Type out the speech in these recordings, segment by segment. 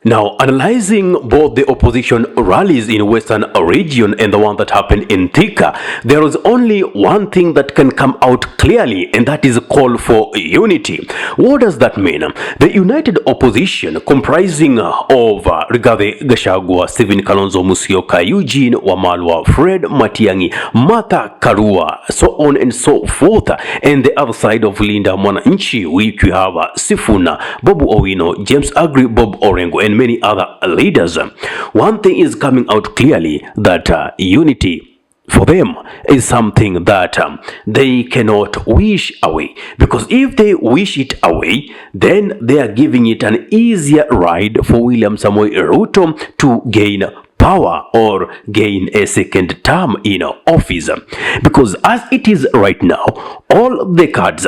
Now, analyzing both the opposition rallies in Western region and the one that happened in Thika, there is only one thing that can come out clearly, and that is a call for unity. What does that mean? The united opposition comprising of Rigathi Gachagua, Stephen Kalonzo Musyoka, Eugene Wamalwa, Fred Matiang'i, Martha Karua, so on and so forth, and the other side of Linda Mwananchi, which we have Sifuna, Bobu Owino, James Agri, Bob Orengo, and many other leaders. One thing is coming out clearly, that unity for them is something that they cannot wish away, because if they wish it away, then they are giving it an easier ride for William Samoei Ruto to gain power or gain a second term in office. Because as it is right now, all the cards,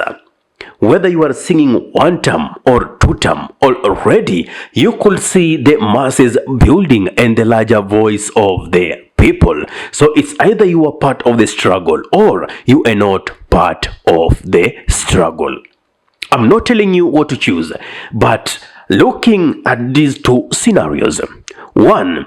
whether you are singing one term or two term already, you could see the masses building and the larger voice of the people. So it's either you are part of the struggle or you are not part of the struggle. I'm not telling you what to choose, but looking at these two scenarios, one,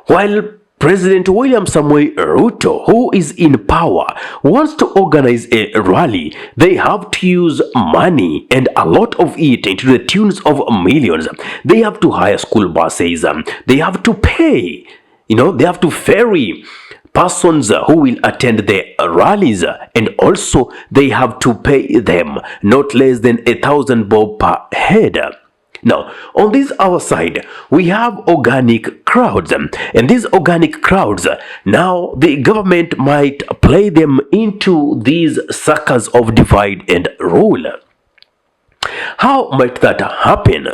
while President William Samoei Ruto, who is in power, wants to organize a rally, they have to use money, and a lot of it, into the tunes of millions. They have to hire school buses, they have to pay, they have to ferry persons who will attend the rallies, and also they have to pay them not less than 1,000 bob per head. Now, on this our side, we have organic crowds, and these organic crowds, now the government might play them into these suckers of divide and rule. How might that happen?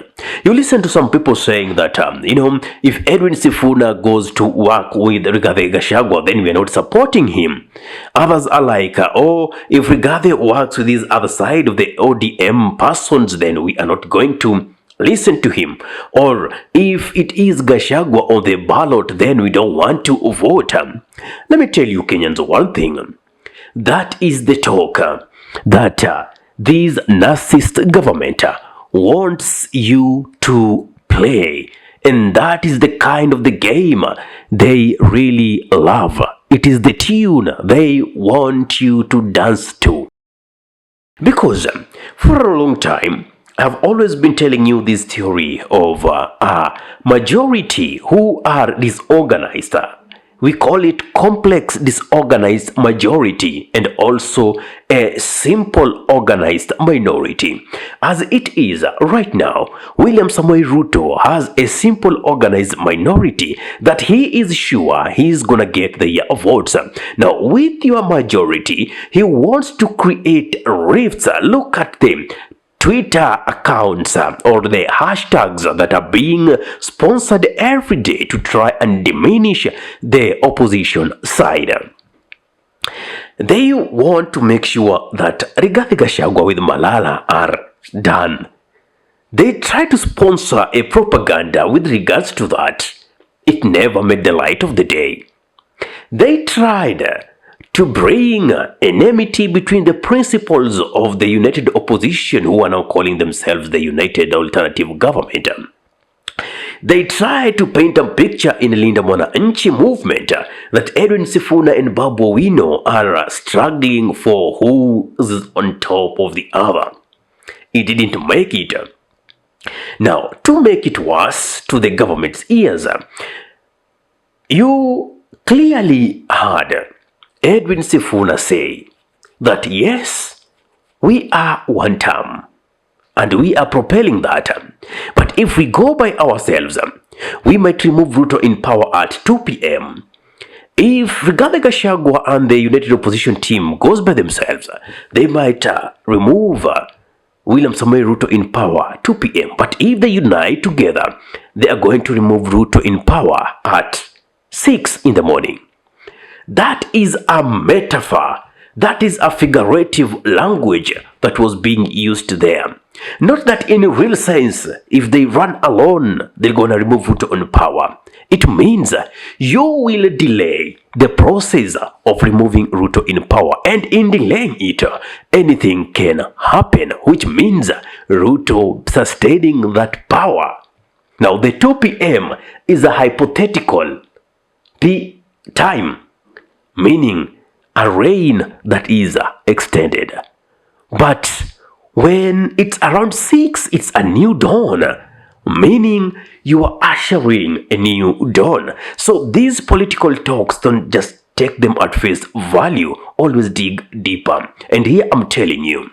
You listen to some people saying that, if Edwin Sifuna goes to work with Rigathi Gachagua, then we are not supporting him. Others are like, if Rigathi works with this other side of the ODM persons, then we are not going to listen to him. Or if it is Gachagua on the ballot, then we don't want to vote. Let me tell you, Kenyans, one thing. That is the talk that this narcissist government wants you to play. And that is the kind of the game they really love. It is the tune they want you to dance to. Because for a long time, I've always been telling you this theory of a majority who are disorganized. We call it complex disorganized majority, and also a simple organized minority. As it is right now, William Samoei Ruto has a simple organized minority that he is sure he's gonna get the votes. Now, with your majority, he wants to create rifts. Look at them. Twitter accounts or the hashtags that are being sponsored every day to try and diminish the opposition side. They want to make sure that Rigathi Gachagua with Malala are done. They try to sponsor a propaganda with regards to that. It never made the light of the day. They tried to bring enmity between the principles of the united opposition, who are now calling themselves the United Alternative Government. They try to paint a picture in Linda Mwananchi movement that Edwin Sifuna and Babu Owino are struggling for who is on top of the other. It didn't make it. Now, to make it worse to the government's ears, you clearly heard Edwin Sifuna say that yes, we are one term and we are propelling that. But if we go by ourselves, we might remove Ruto in power at 2 p.m. If Rigathi Gachagua and the United Opposition team goes by themselves, they might remove William Samoei Ruto in power at 2 p.m. But if they unite together, they are going to remove Ruto in power at 6 in the morning. That is a metaphor. That is a figurative language that was being used there. Not that in real sense, if they run alone, they're going to remove Ruto on power. It means you will delay the process of removing Ruto in power. And in delaying it, anything can happen, which means Ruto sustaining that power Now the 2 p.m. is a hypothetical time, meaning a reign that is extended. But when it's around 6, it's a new dawn, meaning you are ushering a new dawn. So these political talks, don't just take them at face value, always dig deeper. And here I'm telling you,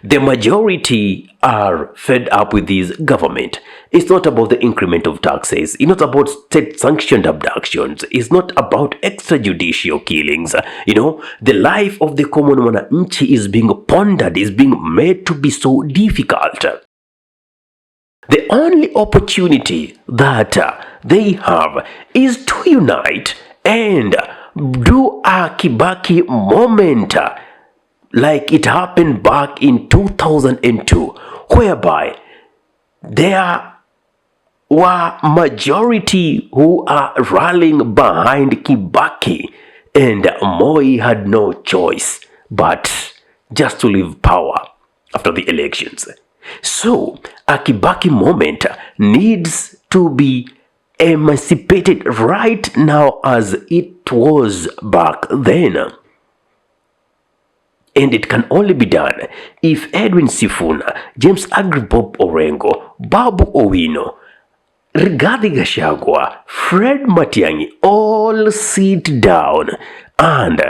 the majority are fed up with this government. It's not about the increment of taxes. It's not about state-sanctioned abductions. It's not about extrajudicial killings. The life of the common mwananchi is being pondered, is being made to be so difficult. The only opportunity that they have is to unite and do a Kibaki moment, like it happened back in 2002, whereby there were majority who are rallying behind Kibaki, and Moi had no choice but just to leave power after the elections. So a Kibaki moment needs to be emancipated right now as it was back then. And it can only be done if Edwin Sifuna, James Agribob Orengo, Babu Owino, Rigathi Gachagua, Fred Matiang'i all sit down and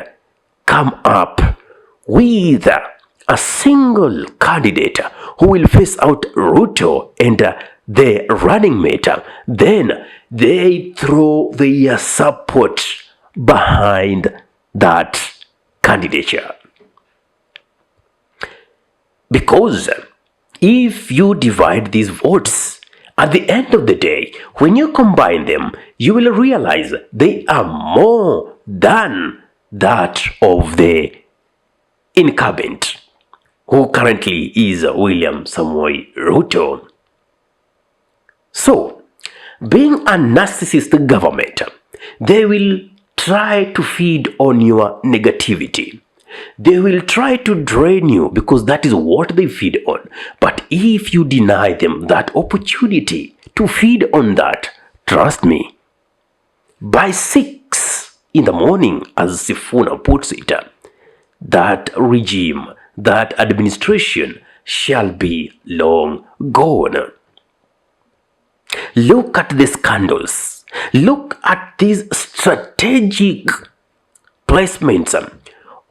come up with a single candidate who will face out Ruto and the running mate. Then they throw their support behind that candidature. Because if you divide these votes, at the end of the day, when you combine them, you will realize they are more than that of the incumbent, who currently is William Samoei Ruto. So, being a narcissist government, they will try to feed on your negativity. They will try to drain you because that is what they feed on. But if you deny them that opportunity to feed on that, trust me, by 6 in the morning, as Sifuna puts it, that regime, that administration shall be long gone. Look at the scandals. Look at these strategic placements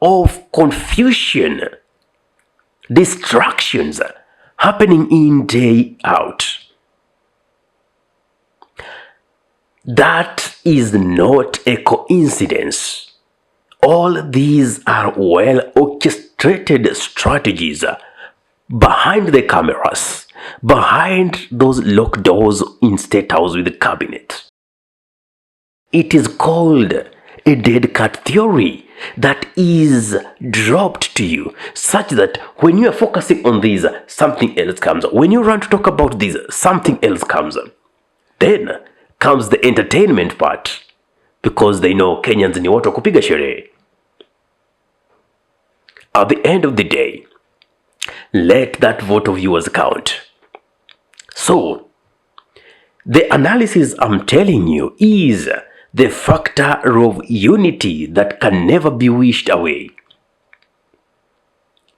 of confusion, distractions happening in, day out. That is not a coincidence. All these are well orchestrated strategies behind the cameras, behind those locked doors in State House with the cabinet. It is called a dead cat theory that is dropped to you, such that when you are focusing on these, something else comes. When you run to talk about these, something else comes. Then comes the entertainment part, because they know Kenyans ni watu wa kupiga sherehe. At the end of the day, let that vote of yours count. So, the analysis I'm telling you is the factor of unity that can never be wished away.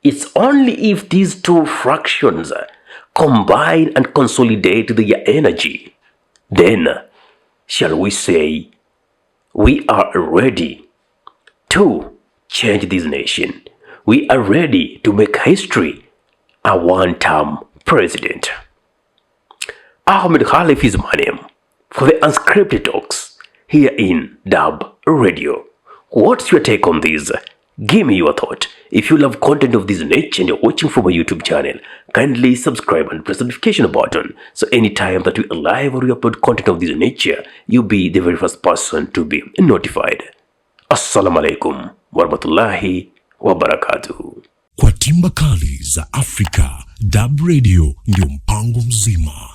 It's only if these two fractions combine and consolidate their energy, then shall we say we are ready to change this nation. We are ready to make history a one-term president. Ahmed Khalif is my name for the unscripted talks here in Dub Radio. What's your take on this? Give me your thought. If you love content of this nature and you're watching from my YouTube channel, kindly subscribe and press the notification button, so anytime that we are live or we upload content of this nature, you'll be the very first person to be notified. Assalamu alaikum warahmatullahi wabarakatuh. Kwa timba kali za Afrika, Dub Radio ndio mpango mzima.